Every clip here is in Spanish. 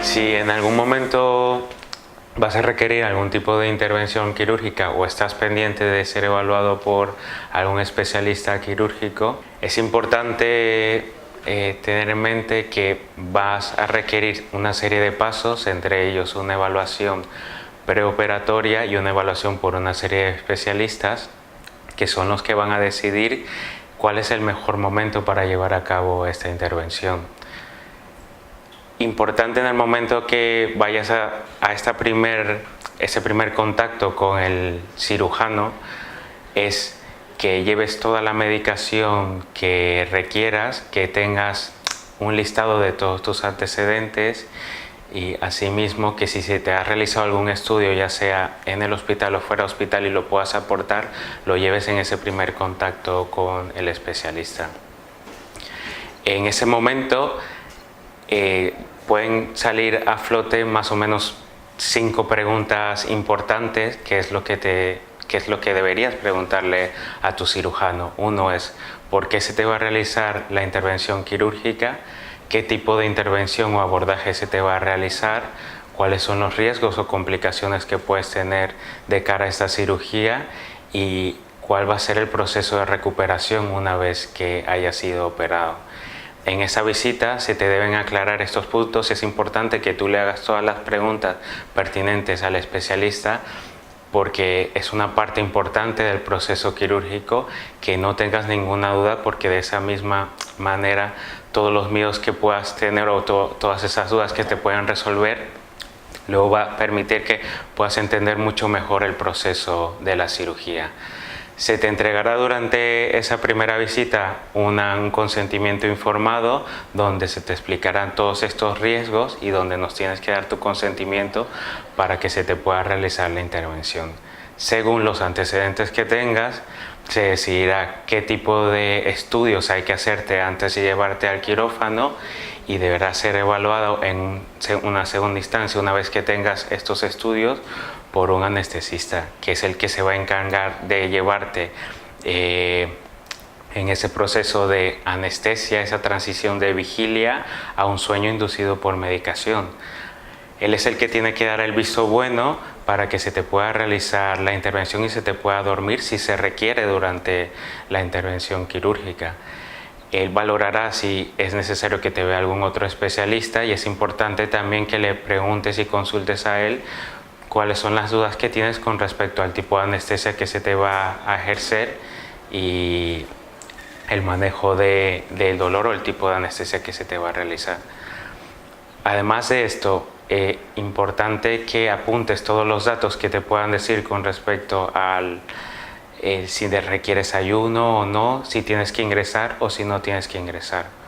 Si en algún momento vas a requerir algún tipo de intervención quirúrgica o estás pendiente de ser evaluado por algún especialista quirúrgico, es importante tener en mente que vas a requerir una serie de pasos, entre ellos una evaluación preoperatoria y una evaluación por una serie de especialistas que son los que van a decidir cuál es el mejor momento para llevar a cabo esta intervención. Importante en el momento que vayas a ese primer contacto con el cirujano es que lleves toda la medicación que requieras, que tengas un listado de todos tus antecedentes y asimismo que si se te ha realizado algún estudio, ya sea en el hospital o fuera del hospital y lo puedas aportar, lo lleves en ese primer contacto con el especialista. En ese momento pueden salir a flote más o menos 5 preguntas importantes, que es lo que deberías preguntarle a tu cirujano. Uno es, ¿por qué se te va a realizar la intervención quirúrgica? ¿Qué tipo de intervención o abordaje se te va a realizar? ¿Cuáles son los riesgos o complicaciones que puedes tener de cara a esta cirugía? ¿Y cuál va a ser el proceso de recuperación una vez que hayas sido operado? En esa visita se te deben aclarar estos puntos. Es importante que tú le hagas todas las preguntas pertinentes al especialista porque es una parte importante del proceso quirúrgico, que no tengas ninguna duda, porque de esa misma manera todos los miedos que puedas tener o todas esas dudas que te puedan resolver luego va a permitir que puedas entender mucho mejor el proceso de la cirugía. Se te entregará durante esa primera visita un consentimiento informado donde se te explicarán todos estos riesgos y donde nos tienes que dar tu consentimiento para que se te pueda realizar la intervención. Según los antecedentes que tengas, se decidirá qué tipo de estudios hay que hacerte antes de llevarte al quirófano y deberá ser evaluado en una segunda instancia una vez que tengas estos estudios por un anestesista, que es el que se va a encargar de llevarte en ese proceso de anestesia, esa transición de vigilia a un sueño inducido por medicación. Él es el que tiene que dar el visto bueno para que se te pueda realizar la intervención y se te pueda dormir si se requiere durante la intervención quirúrgica. Él valorará si es necesario que te vea algún otro especialista y es importante también que le preguntes y consultes a él cuáles son las dudas que tienes con respecto al tipo de anestesia que se te va a ejercer y el manejo del dolor o el tipo de anestesia que se te va a realizar. Además de esto, importante que apuntes todos los datos que te puedan decir con respecto al si requieres ayuno o no, si tienes que ingresar o si no tienes que ingresar.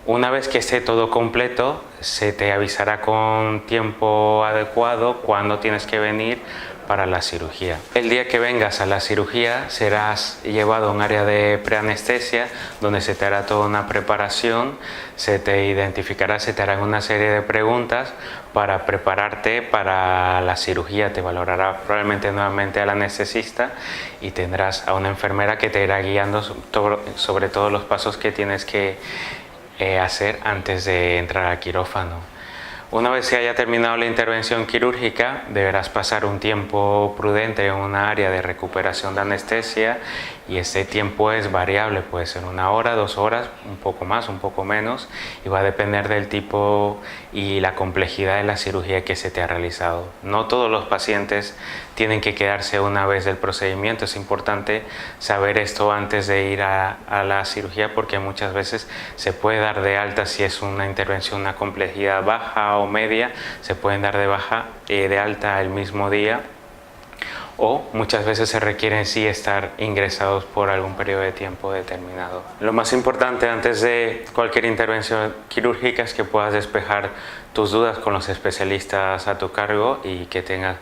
Una vez que esté todo completo, se te avisará con tiempo adecuado cuándo tienes que venir para la cirugía. El día que vengas a la cirugía serás llevado a un área de preanestesia donde se te hará toda una preparación, se te identificará, se te harán una serie de preguntas para prepararte para la cirugía. Te valorará probablemente nuevamente al anestesista y tendrás a una enfermera que te irá guiando sobre todos los pasos que tienes que hacer antes de entrar al quirófano. Una vez que haya terminado la intervención quirúrgica, deberás pasar un tiempo prudente en una área de recuperación de anestesia y ese tiempo es variable, puede ser 1 hora, 2 horas, un poco más, un poco menos y va a depender del tipo y la complejidad de la cirugía que se te ha realizado. No todos los pacientes tienen que quedarse una vez del procedimiento, es importante saber esto antes de ir a la cirugía porque muchas veces se puede dar de alta si es una intervención, una complejidad baja o media, se pueden dar de alta el mismo día o muchas veces se requieren sí estar ingresados por algún periodo de tiempo determinado. Lo más importante antes de cualquier intervención quirúrgica es que puedas despejar tus dudas con los especialistas a tu cargo y que tengas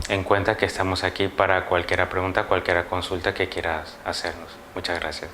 en cuenta que estamos aquí para cualquier pregunta, cualquier consulta que quieras hacernos. Muchas gracias.